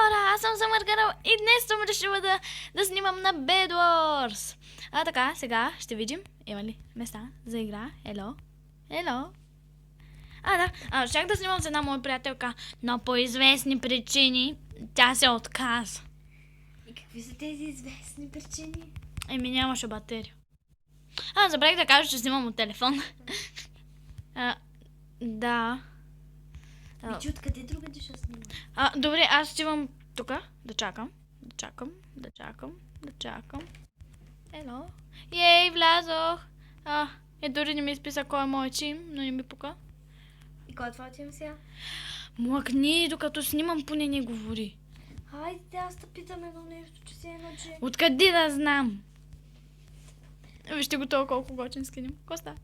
хора, аз съм Самъркарал и днес съм решила да снимам на Bedwars. Така, сега ще видим, има ли места за игра. Ело. Да, щях да снимам с една моя приятелка, но по известни причини тя се отказа. И какви са тези известни причини? Нямаше батерия. Забравих да кажа, че снимам от телефон. Да. Вече откъде другаде ще снимам? Добре, аз отивам тук да чакам. Ело. Ей, влязох. Дори не ми изписа кой е моят тим, но не ми пука. И кой е твоя тим сега? Млъкни, докато снимам, поне не говори. Хайде, аз да питам едно нещо, че си иначе. Откъде да знам? Вижте го толкова колко готин скинем. Коста.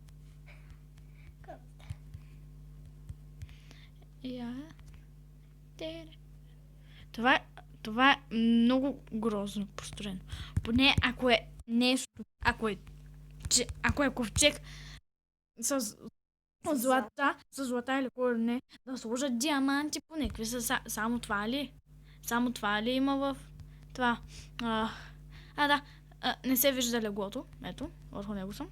Това е много грозно построено. Поне ако е нещо, ако е ковчег с злата или кой не, да сложат диаманти по някакви са. Само това ли? Само това ли има в това? Да. Не се вижда леглото. Ето, върху него съм.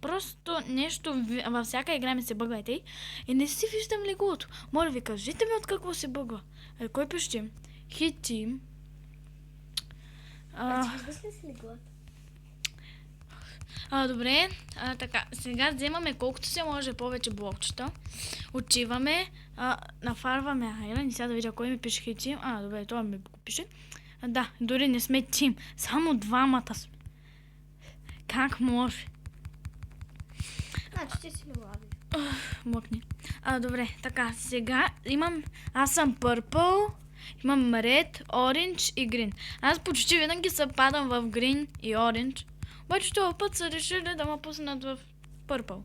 Просто нещо във всяка игра ми се бъгвайте и не си виждам леглото. Моля ви, кажете ми от какво се бъгва. Кой пише? Хитим. Ти виждаш ли си леглото? Добре, така, сега вземаме колкото се може повече блокчета. Отиваме, нафарваме айран и сега да видя кой ми пише хитим. Добре, това ми го пише. Да, дори не сме тим, само двамата сме. Как може? Значи ти си леглави. Мъкни. Добре, така, сега аз съм purple, имам red, orange и green. Аз почти винаги съпадам в green и orange. Обаче този път са решили да ме пуснат в purple.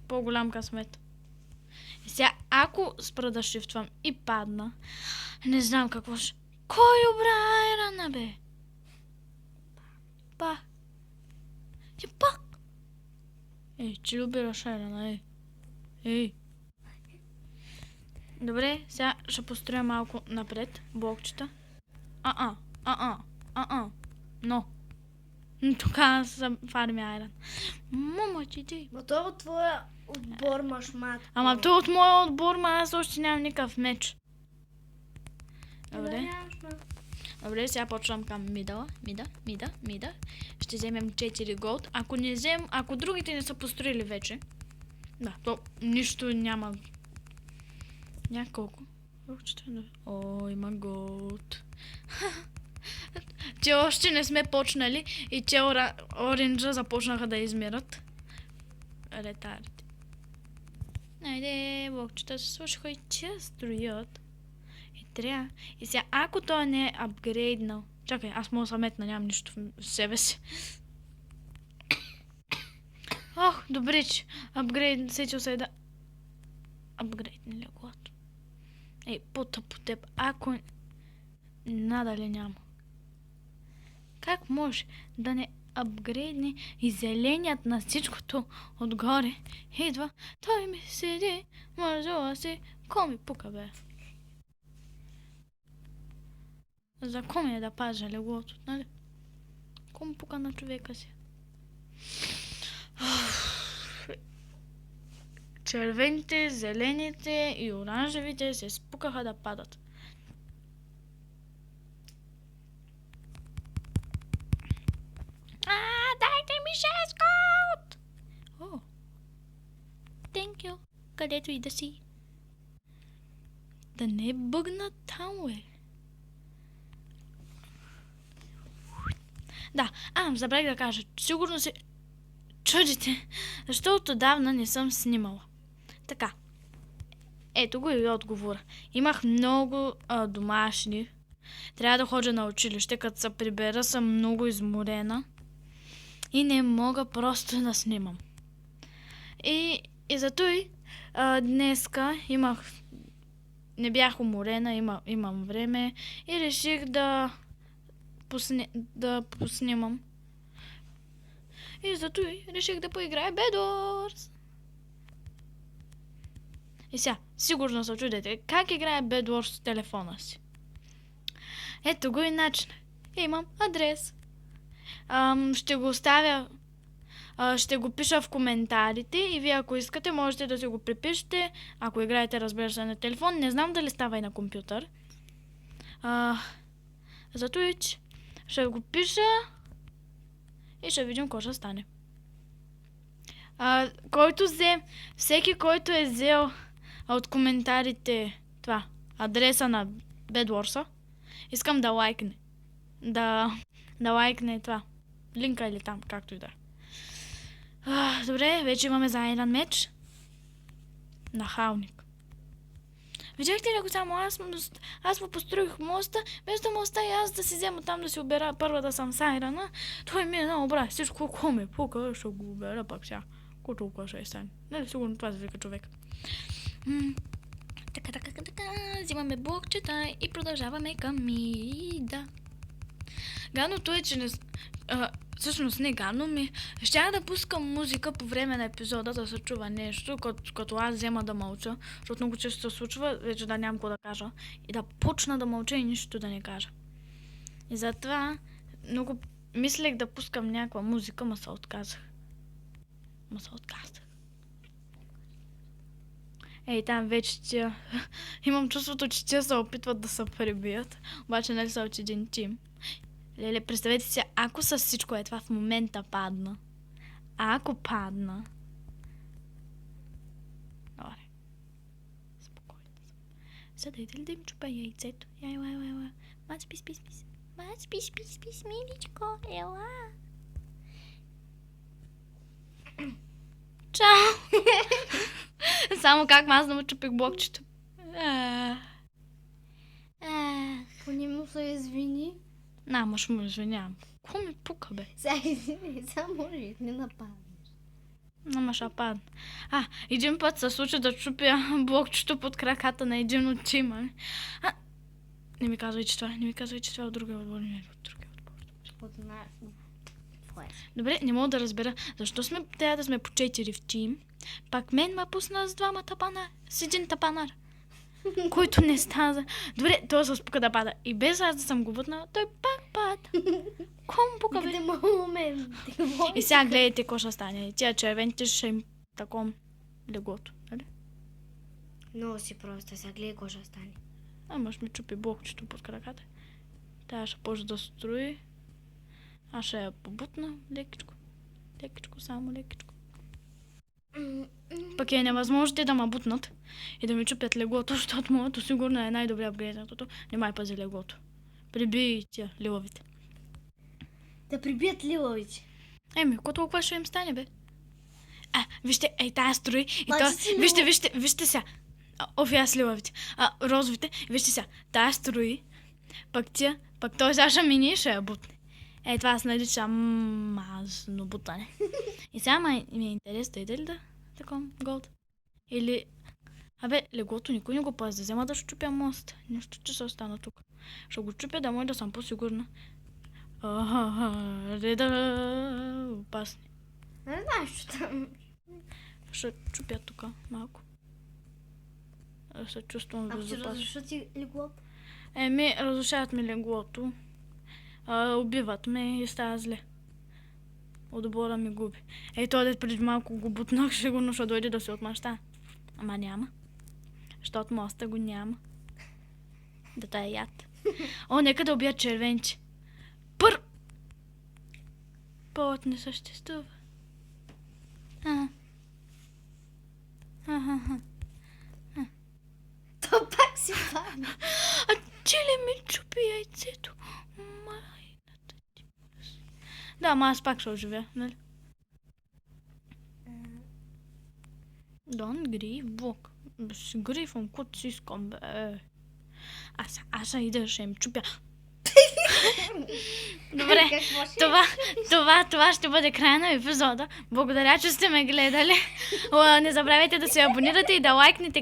По-голям късмет. И сега, ако спра да шифтвам и падна, не знам какво ще... Кой обра айрана, бе? Ти пак? Че ли обираш айрана, Ей. Добре, сега ще построя малко напред блокчета. Но. Тук съм фарми айран. Момачите. Но това от твоя отбор машмат. То от моя отбор, аз още нямам никакъв меч. Добре, сега почвам към мида. Ще вземем 4 голд. Ако другите не са построили вече, да, то нищо няма. Няколко. Има голд. Че още не сме почнали и че оранжа започнаха да измират. Ретарите. Айде, блокчета се слушаха и че строят. И сега, ако той не е апгрейднал... Чакай, аз мога да метна, нямам нищо в себе си. Добре, че сетил се да... Апгрейдни леглото. По теб, ако... Надали няма. Как може да не апгрейдне и зеленият на всичкото отгоре идва? Той ми седи, мързува си, ко ми пука, бе? За ко ми е да пазя леглото, нали? Ко му пука на човека си? Червените, зелените и оранжевите се спукаха да падат. Дайте ми 6 голд! Thank you. Където и да си. Да не бъгна там, бе. Да, забравих да кажа. Сигурно се чудите, защото отдавна не съм снимала. Така. Ето го и отговора. Имах много домашни. Трябва да ходя на училище, като се прибера, съм много изморена. И не мога просто да снимам. И зато и днеска не бях уморена, имам време и реших да поснимам. И зато и реших да поиграя Bedwars. И сега, сигурно се чудете, как играе Bedwars с телефона си. Ето го и начин. Имам адрес. Ще го оставя, ще го пиша в коментарите и вие ако искате можете да си го припишете, ако играете, разбира се, на телефон. Не знам дали става и на компютър. Зато и че ще го пиша и ще видим какво ще стане. Всеки, който е взел от коментарите това, адреса на Bedwars, искам да лайкне. Да лайкне това. Линка или там, както и да. Добре, вече имаме заеден меч. Нахалник. Видяхте ли го само? Аз му построих моста, без да моста и аз да си взема там да си обера първа да съм сайрана. Той ми е много брат. Всичко, какво ме пука, ще го обера пак сега. Какво толкова ще е стане? Нали, сигурно това завика човек. Така. Взимаме блокчета и продължаваме към мида. Гадното е, че всъщност не гадно ми. Щях да пускам музика по време на епизода, да се чува нещо, като аз взема да мълча, защото много често се случва, вече да нямам какво да кажа, и да почна да мълча и нищо да не кажа. И затова много мислех да пускам някаква музика, ма се отказах. Ей, там вече тия... Имам чувството, че тия се опитват да се пребият, обаче нали са от един тим. Леле, представете си, ако с всичко е това в момента падна. Ако падна... Добре. Спокойно съм. Сега дойде ли да им чупа яйцето? Ела. Мац, пис. Мац, пис, миличко, ела. Чао! Само как аз да му чупих блокчето. Поне му се извини. Маш му извинявам. Какво ми пука, бе? Сега извини, само може не нападнеш. Ама ще падна. Един път се случи да чупя блокчето под краката на един от тима. Не ми казвай, че това е от другия отбор. Не е от другия отбор. Добре, не мога да разбера защо трябва да сме по 4 в тим. Пак мен ме пусна с двама тапана, с един тапанар, който не става. Добре, той се спука да пада. И без аз да съм го върнала, той пак пада. Кому пука, бе? И сега гледайте какво ще стане. Тия червените ще им таком леглото, нали? Много си просто, сега гледай какво ще стане. Ама ще ми чупи блокчето под краката. Тя ще почне да строи. Аз ще я побутна лекичко. Само лекичко. Пък е невъзможно те да ме бутнат и да ми чупят леглото, защото моето сигурно е най-добре апгрейднатото. Не май пази леглото. Прибий тия лилавите. Да прибият лилавите. Какво толкова ще им стане, бе? Вижте, тая строи и то... Вижте сега. Аз лилавите. Розовите. Вижте сега. Тая строи. Пък той сега ще мини и ще я бутне. Това се нарича мазно бутане. И сега ми е интересно, иде ли да таком голд? Или... леглото никой не го пази, да взема да щупя мост. Нищо, че се остана тук. Ще го чупя да може да съм по-сигурна. Опасни. Не знаеш, че там... Ще чупя тук малко. Да се чувствам безопасно. Ако ти разрушат ти леглото? Разрушават ми леглото. Убиват ме и става зле. Отбора ми губи. Той преди малко го бутнах, сигурно ще дойде да се отмъща. Ама няма. Защото моста го няма. Да тая яд. Нека да убия червенче. Повод не съществува. То пак си падна. Че ли ми чупи яйцето? Майната ти. Да, ама аз пак ще оживя, нали? Don't grieve, Бог. Си грифам, кото си искам, бе. Аз ще ида, ще им чупя. Добре, това ще бъде края на епизода. Благодаря, че сте ме гледали. Не забравяйте да се абонирате и да лайкнете